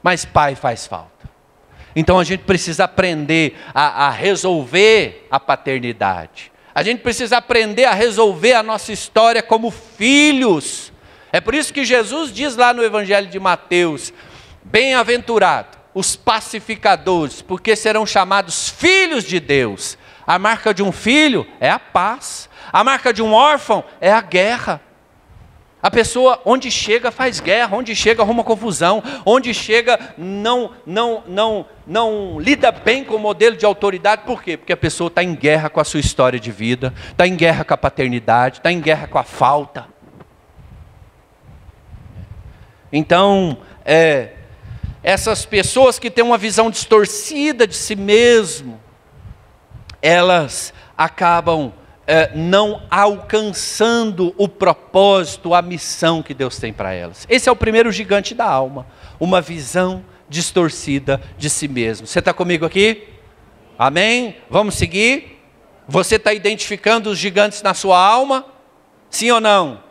Mas pai faz falta. Então a gente precisa aprender a resolver a paternidade. A gente precisa aprender a resolver a nossa história como filhos. É por isso que Jesus diz lá no Evangelho de Mateus: bem-aventurado os pacificadores, porque serão chamados filhos de Deus. A marca de um filho é a paz. A marca de um órfão é a guerra. A pessoa, onde chega, faz guerra, onde chega, arruma confusão, onde chega, não lida bem com o modelo de autoridade. Por quê? Porque a pessoa está em guerra com a sua história de vida, está em guerra com a paternidade, está em guerra com a falta. Então, essas pessoas que têm uma visão distorcida de si mesmo, elas acabam não alcançando o propósito, a missão que Deus tem para elas. Esse é o primeiro gigante da alma, uma visão distorcida de si mesmo. Você está comigo aqui? Amém? Vamos seguir? Você está identificando os gigantes na sua alma? Sim ou não?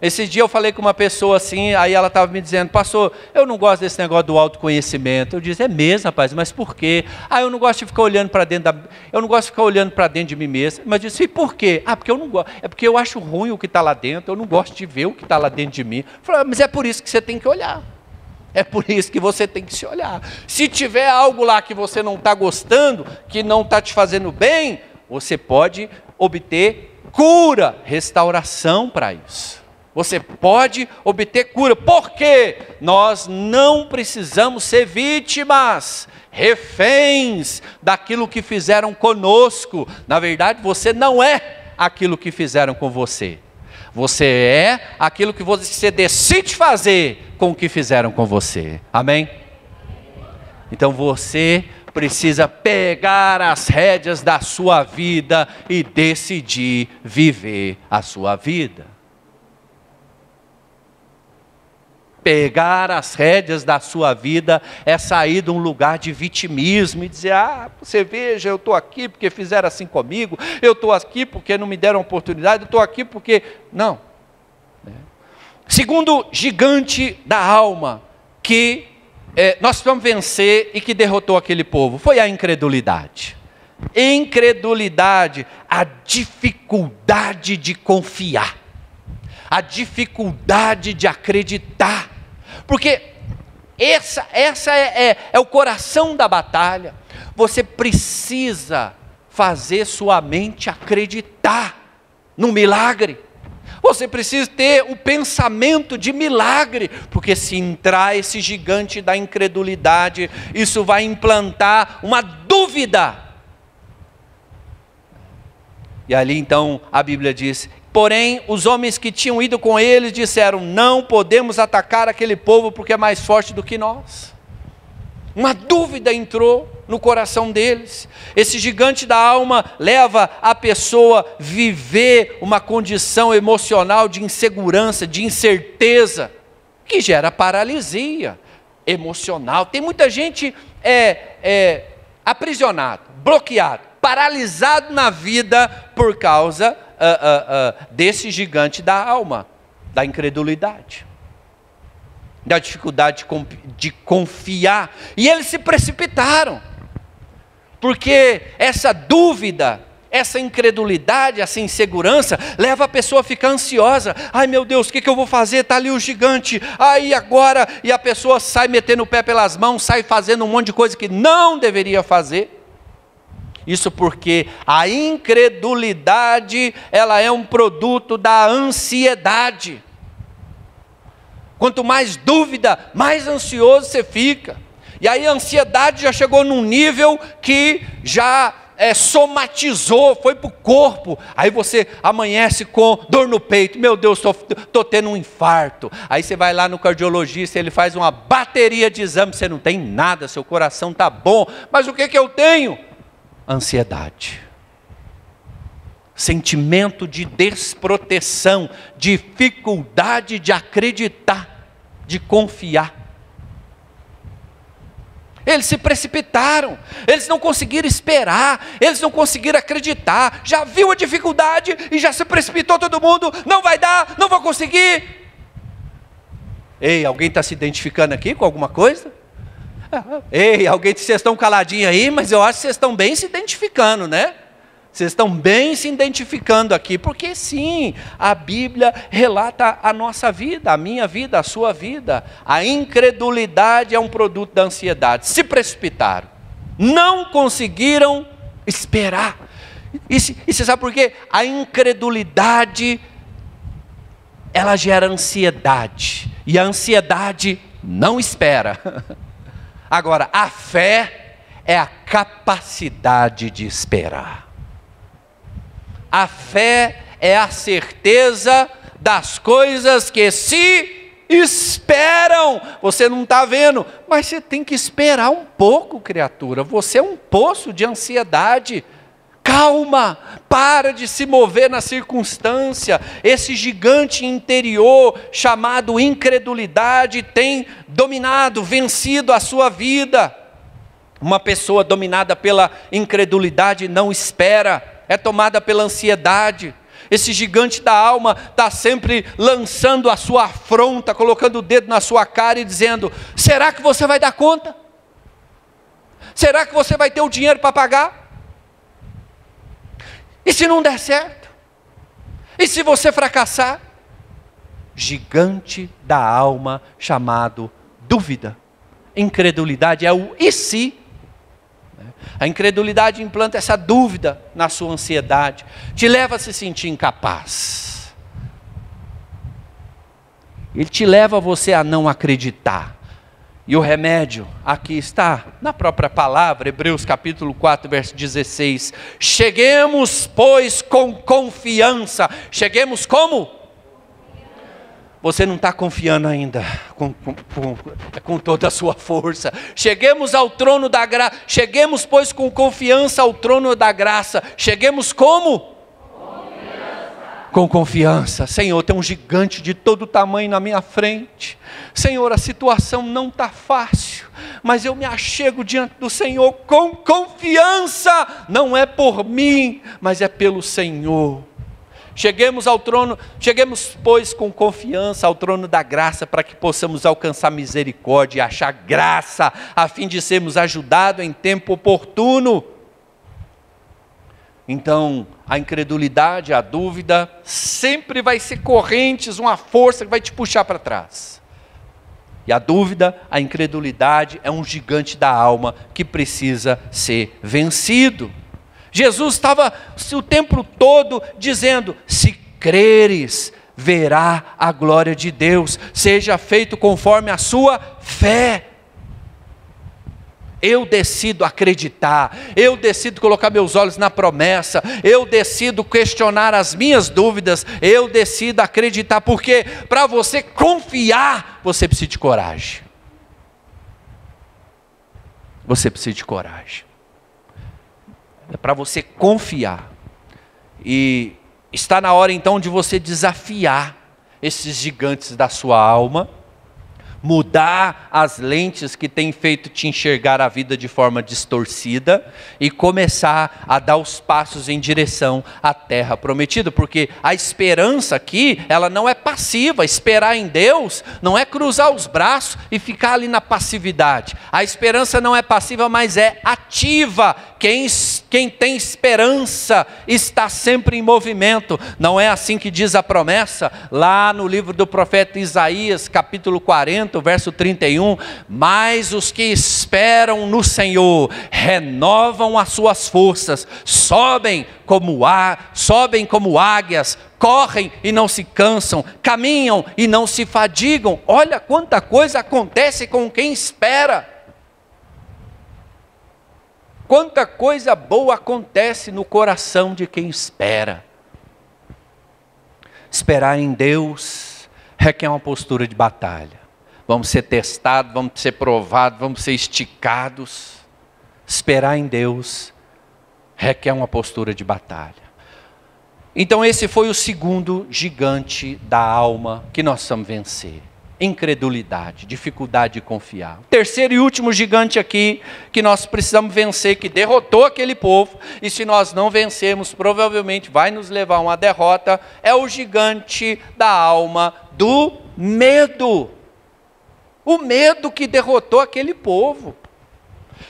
Esse dia eu falei com uma pessoa assim, aí ela estava me dizendo: pastor, eu não gosto desse negócio do autoconhecimento. Eu disse: é mesmo, rapaz, mas por quê? Eu não gosto de ficar olhando para dentro de mim mesmo. Mas eu disse: e por quê? Porque eu não gosto. É porque eu acho ruim o que está lá dentro, eu não gosto de ver o que está lá dentro de mim. Eu falei: mas é por isso que você tem que olhar. É por isso que você tem que se olhar. Se tiver algo lá que você não está gostando, que não está te fazendo bem, você pode obter cura, restauração para isso. Você pode obter cura. Por quê? Nós não precisamos ser vítimas, reféns daquilo que fizeram conosco. Na verdade, você não é aquilo que fizeram com você. Você é aquilo que você decide fazer com o que fizeram com você. Amém? Então você precisa pegar as rédeas da sua vida e decidir viver a sua vida. Pegar as rédeas da sua vida é sair de um lugar de vitimismo e dizer: você veja, eu estou aqui porque fizeram assim comigo, eu estou aqui porque não me deram oportunidade, eu estou aqui porque... Não. Segundo gigante da alma que nós precisamos vencer e que derrotou aquele povo, foi a incredulidade. Incredulidade, a dificuldade de confiar, a dificuldade de acreditar, porque essa é o coração da batalha. Você precisa fazer sua mente acreditar no milagre. Você precisa ter o pensamento de milagre, porque se entrar esse gigante da incredulidade, isso vai implantar uma dúvida. E ali então a Bíblia diz: porém, os homens que tinham ido com eles disseram: não podemos atacar aquele povo porque é mais forte do que nós. Uma dúvida entrou no coração deles. Esse gigante da alma leva a pessoa a viver uma condição emocional de insegurança, de incerteza, que gera paralisia emocional. Tem muita gente aprisionado, bloqueado, paralisado na vida por causa desse gigante da alma, da incredulidade, da dificuldade de confiar. E eles se precipitaram, porque essa dúvida, essa incredulidade, essa insegurança, leva a pessoa a ficar ansiosa. Ai meu Deus, o que eu vou fazer? Está ali o gigante, aí agora, e a pessoa sai metendo o pé pelas mãos, sai fazendo um monte de coisa que não deveria fazer. Isso porque a incredulidade, ela é um produto da ansiedade. Quanto mais dúvida, mais ansioso você fica. E aí a ansiedade já chegou num nível que já somatizou, foi para o corpo, aí você amanhece com dor no peito, meu Deus, estou tendo um infarto. Aí você vai lá no cardiologista, ele faz uma bateria de exames, você não tem nada, seu coração está bom, mas o que eu tenho? Ansiedade, sentimento de desproteção, dificuldade de acreditar, de confiar. Eles se precipitaram, eles não conseguiram esperar, eles não conseguiram acreditar, já viu a dificuldade e já se precipitou todo mundo, não vai dar, não vou conseguir. Ei, alguém está se identificando aqui com alguma coisa? Ei, vocês estão caladinhos aí, mas eu acho que vocês estão bem se identificando, né? Vocês estão bem se identificando aqui, porque sim, a Bíblia relata a nossa vida, a minha vida, a sua vida. A incredulidade é um produto da ansiedade. Se precipitaram, não conseguiram esperar. E você sabe por quê? A incredulidade, ela gera ansiedade, e a ansiedade não espera. Agora, a fé é a capacidade de esperar. A fé é a certeza das coisas que se esperam. Você não está vendo, mas você tem que esperar um pouco, criatura. Você é um poço de ansiedade. Calma, para de se mover na circunstância. Esse gigante interior chamado incredulidade tem dominado, vencido a sua vida. Uma pessoa dominada pela incredulidade não espera, é tomada pela ansiedade. Esse gigante da alma está sempre lançando a sua afronta, colocando o dedo na sua cara e dizendo: será que você vai dar conta? Será que você vai ter o dinheiro para pagar? E se não der certo? E se você fracassar? Gigante da alma chamado dúvida. Incredulidade é o e se. A incredulidade implanta essa dúvida na sua ansiedade, te leva a se sentir incapaz. Ele te leva você a não acreditar. E o remédio aqui está na própria palavra, Hebreus capítulo 4, verso 16. Cheguemos, pois, com confiança. Cheguemos como? Você não está confiando ainda com toda a sua força. Cheguemos ao trono da graça. Cheguemos, pois, com confiança ao trono da graça. Cheguemos como? Com confiança. Senhor, tem um gigante de todo tamanho na minha frente. Senhor, a situação não está fácil, mas eu me achego diante do Senhor com confiança. Não é por mim, mas é pelo Senhor. Cheguemos ao trono, cheguemos, pois, com confiança ao trono da graça, para que possamos alcançar misericórdia e achar graça, a fim de sermos ajudados em tempo oportuno. Então, a incredulidade, a dúvida, sempre vai ser correntes, uma força que vai te puxar para trás. E a dúvida, a incredulidade é um gigante da alma que precisa ser vencido. Jesus estava o tempo todo dizendo: se creres, verá a glória de Deus, seja feito conforme a sua fé. Eu decido acreditar, eu decido colocar meus olhos na promessa, eu decido questionar as minhas dúvidas, eu decido acreditar, porque para você confiar, você precisa de coragem. Você precisa de coragem. É para você confiar. E está na hora então de você desafiar esses gigantes da sua alma, mudar as lentes que têm feito te enxergar a vida de forma distorcida e começar a dar os passos em direção à terra prometida, porque a esperança aqui, ela não é passiva. Esperar em Deus não é cruzar os braços e ficar ali na passividade. A esperança não é passiva, mas é ativa. Quem tem esperança está sempre em movimento. Não é assim que diz a promessa lá no livro do profeta Isaías, capítulo 40, verso 31, mas os que esperam no Senhor renovam as suas forças, sobem como águias, correm e não se cansam, caminham e não se fadigam. Olha quanta coisa acontece com quem espera. Quanta coisa boa acontece no coração de quem espera. Esperar em Deus requer uma postura de batalha. Vamos ser testados, vamos ser provados, vamos ser esticados. Esperar em Deus requer uma postura de batalha. Então esse foi o segundo gigante da alma que nós precisamos vencer. Incredulidade, dificuldade de confiar. O terceiro e último gigante aqui que nós precisamos vencer, que derrotou aquele povo, e se nós não vencermos, provavelmente vai nos levar a uma derrota, é o gigante da alma do medo. O medo que derrotou aquele povo.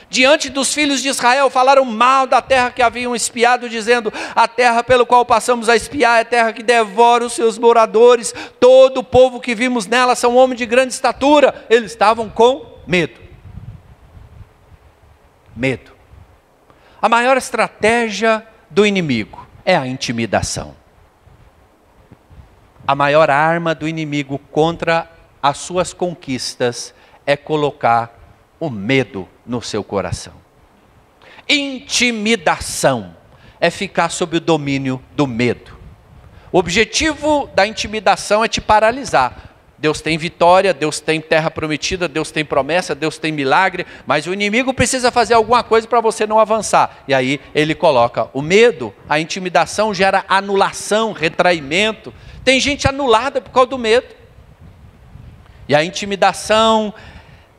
Diante dos filhos de Israel, falaram mal da terra que haviam espiado, dizendo: a terra pelo qual passamos a espiar é terra que devora os seus moradores, todo o povo que vimos nela são homens de grande estatura. Eles estavam com medo. Medo. A maior estratégia do inimigo é a intimidação. A maior arma do inimigo contra as suas conquistas é colocar o medo no seu coração. Intimidação é ficar sob o domínio do medo. O objetivo da intimidação é te paralisar. Deus tem vitória, Deus tem terra prometida, Deus tem promessa, Deus tem milagre, mas o inimigo precisa fazer alguma coisa para você não avançar. E aí ele coloca o medo. A intimidação gera anulação, retraimento. Tem gente anulada por causa do medo. E a intimidação,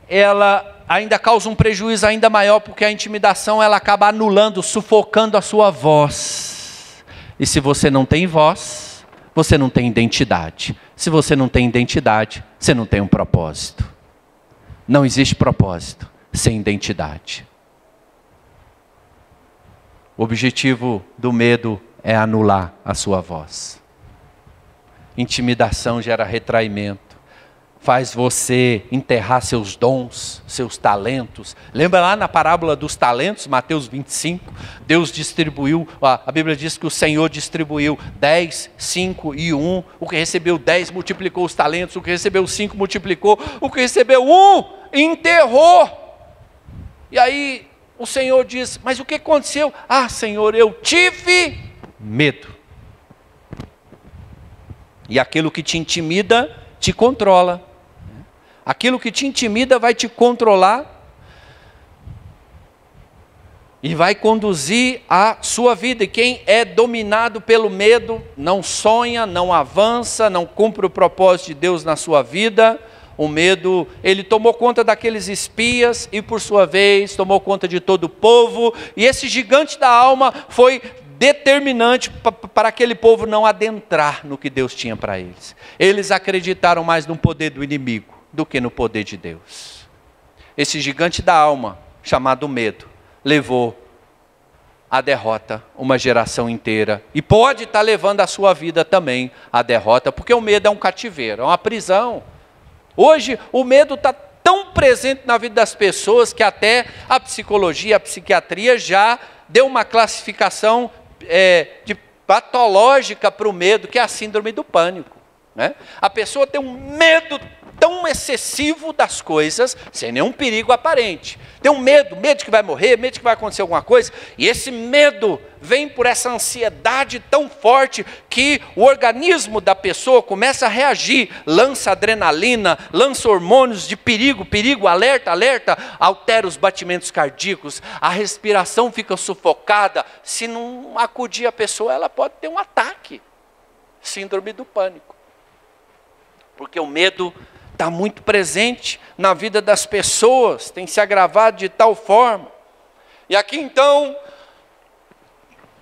ela ainda causa um prejuízo ainda maior, porque a intimidação ela acaba anulando, sufocando a sua voz. E se você não tem voz, você não tem identidade. Se você não tem identidade, você não tem um propósito. Não existe propósito sem identidade. O objetivo do medo é anular a sua voz. Intimidação gera retraimento. Faz você enterrar seus dons, seus talentos. Lembra lá na parábola dos talentos, Mateus 25? Deus distribuiu, a Bíblia diz que o Senhor distribuiu 10, 5 e 1. O que recebeu 10 multiplicou os talentos, o que recebeu 5 multiplicou, o que recebeu 1 enterrou. E aí o Senhor diz: mas o que aconteceu? Ah, Senhor, eu tive medo. E aquilo que te intimida, te controla. Aquilo que te intimida vai te controlar e vai conduzir a sua vida. E quem é dominado pelo medo não sonha, não avança, não cumpre o propósito de Deus na sua vida. O medo, ele tomou conta daqueles espias e por sua vez tomou conta de todo o povo. E esse gigante da alma foi determinante para aquele povo não adentrar no que Deus tinha para eles. Eles acreditaram mais no poder do inimigo do que no poder de Deus. Esse gigante da alma, chamado medo, levou à derrota uma geração inteira. E pode estar levando a sua vida também à derrota, porque o medo é um cativeiro, é uma prisão. Hoje o medo está tão presente na vida das pessoas que até a psicologia, a psiquiatria já deu uma classificação de patológica para o medo, que é a síndrome do pânico, né? A pessoa tem um medo tão excessivo das coisas, sem nenhum perigo aparente. Tem um medo de que vai morrer, medo de que vai acontecer alguma coisa, e esse medo vem por essa ansiedade tão forte que o organismo da pessoa começa a reagir, lança adrenalina, lança hormônios de perigo, alerta, altera os batimentos cardíacos, a respiração fica sufocada. Se não acudir a pessoa, ela pode ter um ataque, síndrome do pânico, porque o medo está muito presente na vida das pessoas, tem se agravado de tal forma. E aqui então,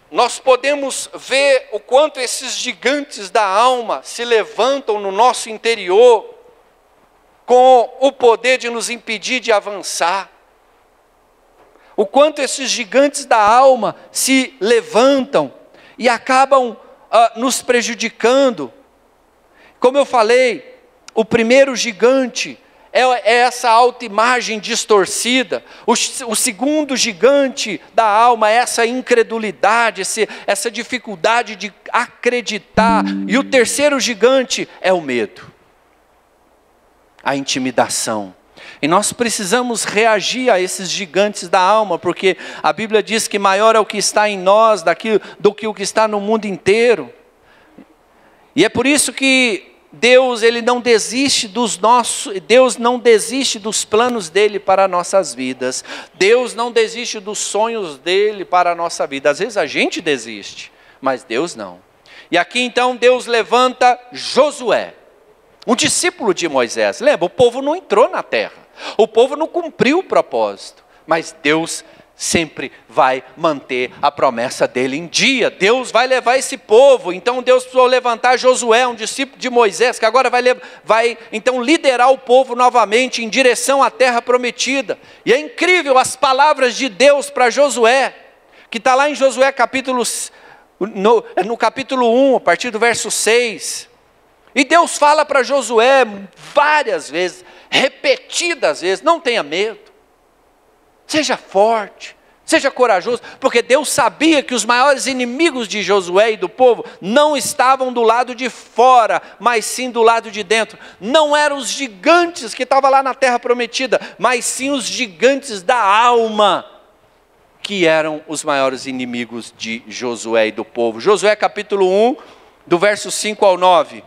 nós podemos ver o quanto esses gigantes da alma se levantam no nosso interior, com o poder de nos impedir de avançar. O quanto esses gigantes da alma se levantam e acabam nos prejudicando. Como eu falei, o primeiro gigante é essa autoimagem distorcida. O segundo gigante da alma é essa incredulidade, essa dificuldade de acreditar. E o terceiro gigante é o medo, a intimidação. E nós precisamos reagir a esses gigantes da alma, porque a Bíblia diz que maior é o que está em nós do que o que está no mundo inteiro. E é por isso que Deus, Ele não desiste Deus não desiste dos planos dEle para nossas vidas. Deus não desiste dos sonhos dEle para a nossa vida. Às vezes a gente desiste, mas Deus não. E aqui então Deus levanta Josué, um discípulo de Moisés. Lembra, o povo não entrou na terra, o povo não cumpriu o propósito, mas Deus sempre vai manter a promessa dele em dia. Deus vai levar esse povo. Então Deus precisou levantar Josué, um discípulo de Moisés, que agora vai então liderar o povo novamente em direção à terra prometida. E é incrível as palavras de Deus para Josué, que está lá em Josué no capítulo 1, a partir do verso 6. E Deus fala para Josué várias vezes, repetidas vezes: não tenha medo, seja forte, seja corajoso, porque Deus sabia que os maiores inimigos de Josué e do povo não estavam do lado de fora, mas sim do lado de dentro. Não eram os gigantes que estavam lá na terra prometida, mas sim os gigantes da alma, que eram os maiores inimigos de Josué e do povo. Josué capítulo 1, do verso 5 ao 9.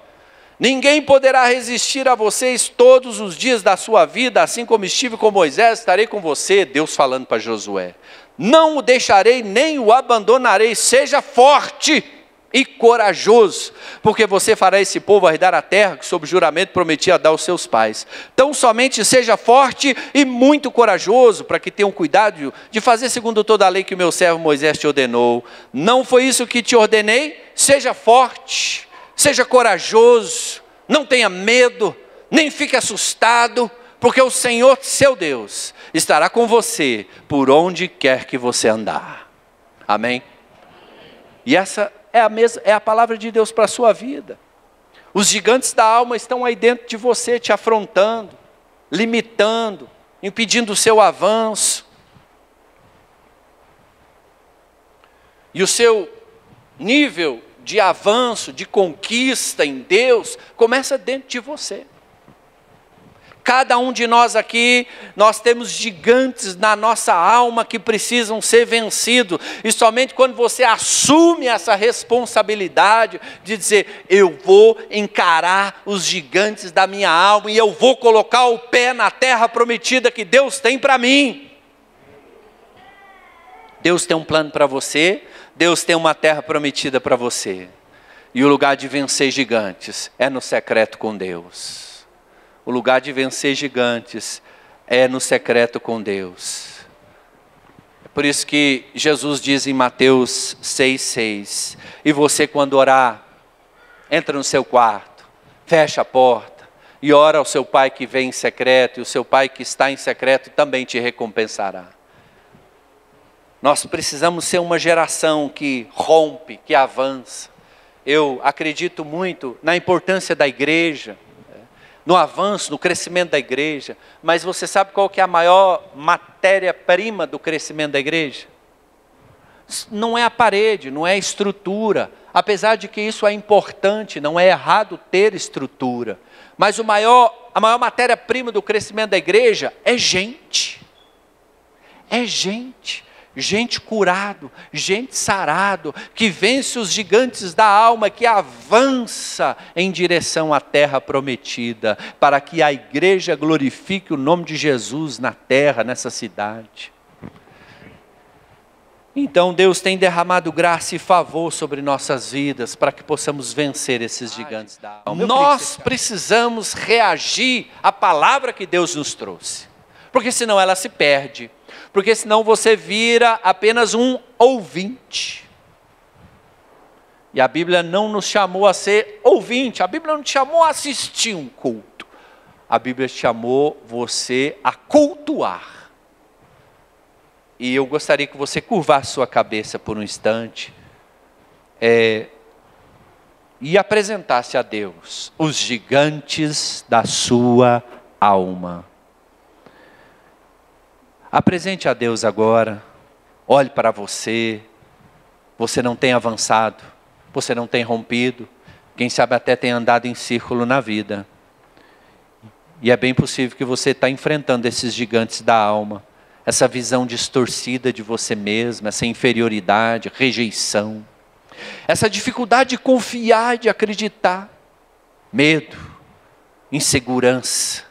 Ninguém poderá resistir a vocês todos os dias da sua vida, assim como estive com Moisés, estarei com você. Deus falando para Josué: não o deixarei nem o abandonarei. Seja forte e corajoso, porque você fará esse povo herdar a terra que sob juramento prometia dar aos seus pais. Então somente seja forte e muito corajoso, para que tenham cuidado de fazer segundo toda a lei que o meu servo Moisés te ordenou. Não foi isso que te ordenei? Seja forte, seja corajoso, não tenha medo, nem fique assustado, porque o Senhor, seu Deus, estará com você por onde quer que você andar. Amém? E essa é a palavra de Deus para a sua vida. Os gigantes da alma estão aí dentro de você, te afrontando, limitando, impedindo o seu avanço. E o seu nível de avanço, de conquista em Deus, começa dentro de você. Cada um de nós aqui, nós temos gigantes na nossa alma que precisam ser vencidos. E somente quando você assume essa responsabilidade de dizer: eu vou encarar os gigantes da minha alma e eu vou colocar o pé na terra prometida que Deus tem para mim. Deus tem um plano para você, Deus tem uma terra prometida para você. E o lugar de vencer gigantes é no secreto com Deus. O lugar de vencer gigantes é no secreto com Deus. É por isso que Jesus diz em Mateus 6,6: e você, quando orar, entra no seu quarto, fecha a porta e ora ao seu Pai que vem em secreto, e o seu Pai que está em secreto também te recompensará. Nós precisamos ser uma geração que rompe, que avança. Eu acredito muito na importância da igreja, no avanço, no crescimento da igreja. Mas você sabe qual que é a maior matéria-prima do crescimento da igreja? Não é a parede, não é a estrutura. Apesar de que isso é importante, não é errado ter estrutura. Mas a maior matéria-prima do crescimento da igreja é gente. É gente. Gente curado, gente sarado, que vence os gigantes da alma, que avança em direção à terra prometida, para que a igreja glorifique o nome de Jesus na terra, nessa cidade. Então Deus tem derramado graça e favor sobre nossas vidas, para que possamos vencer esses gigantes da alma. Nós precisamos reagir à palavra que Deus nos trouxe, porque senão ela se perde. Porque senão você vira apenas um ouvinte. E a Bíblia não nos chamou a ser ouvinte. A Bíblia não te chamou a assistir um culto. A Bíblia chamou você a cultuar. E eu gostaria que você curvasse sua cabeça por um instante. E apresentasse a Deus os gigantes da sua alma. Apresente a Deus agora, olhe para você. Você não tem avançado, você não tem rompido, quem sabe até tem andado em círculo na vida. E é bem possível que você está enfrentando esses gigantes da alma, essa visão distorcida de você mesmo, essa inferioridade, rejeição, essa dificuldade de confiar, de acreditar, medo, insegurança.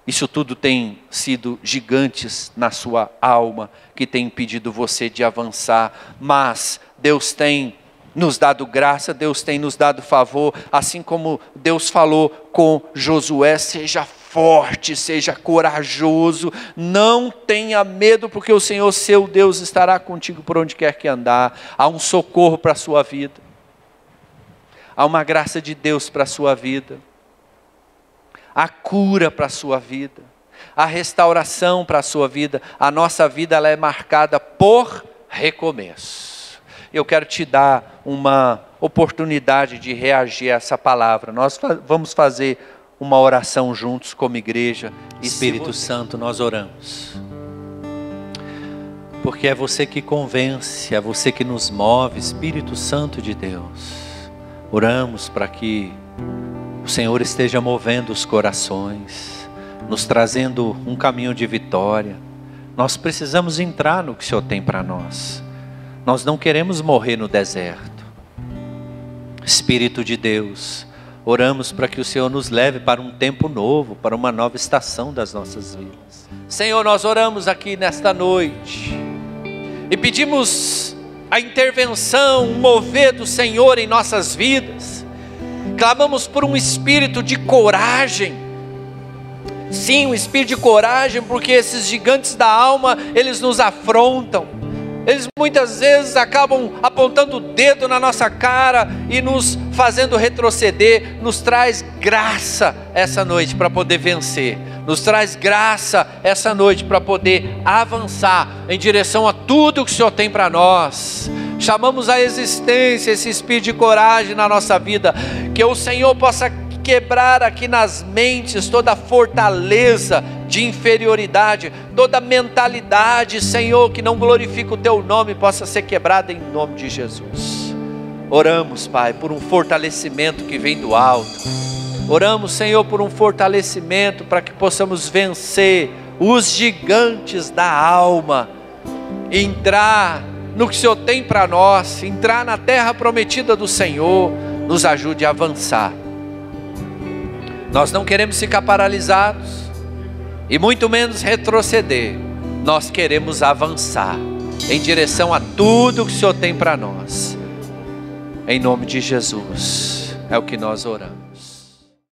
Isso tudo tem sido gigantes na sua alma, que tem impedido você de avançar, mas Deus tem nos dado graça, Deus tem nos dado favor, assim como Deus falou com Josué: seja forte, seja corajoso, não tenha medo, porque o Senhor seu Deus estará contigo por onde quer que andar. Há um socorro para a sua vida, há uma graça de Deus para a sua vida, há cura para a sua vida, há restauração para a sua vida. A nossa vida, ela é marcada por recomeço. Eu quero te dar uma oportunidade de reagir a essa palavra. Nós vamos fazer uma oração juntos como igreja. Espírito Santo, nós oramos, porque é você que convence, é você que nos move. Espírito Santo de Deus, oramos para que o Senhor esteja movendo os corações, nos trazendo um caminho de vitória. Nós precisamos entrar no que o Senhor tem para nós. Nós não queremos morrer no deserto. Espírito de Deus, oramos para que o Senhor nos leve para um tempo novo, para uma nova estação das nossas vidas. Senhor, nós oramos aqui nesta noite e pedimos a intervenção, o mover do Senhor em nossas vidas. Clamamos por um espírito de coragem. Sim, um espírito de coragem, porque esses gigantes da alma, eles nos afrontam. Eles muitas vezes acabam apontando o dedo na nossa cara e nos fazendo retroceder. Nos traz graça essa noite para poder vencer. Nos traz graça essa noite para poder avançar em direção a tudo que o Senhor tem para nós. Chamamos à existência esse espírito de coragem na nossa vida. Que o Senhor possa quebrar aqui nas mentes toda a fortaleza de inferioridade, toda mentalidade, Senhor, que não glorifica o Teu nome, possa ser quebrada em nome de Jesus. Oramos, Pai, por um fortalecimento que vem do alto. Oramos, Senhor, por um fortalecimento para que possamos vencer os gigantes da alma, entrar no que o Senhor tem para nós, entrar na terra prometida do Senhor. Nos ajude a avançar. Nós não queremos ficar paralisados e muito menos retroceder. Nós queremos avançar em direção a tudo que o Senhor tem para nós. Em nome de Jesus, é o que nós oramos.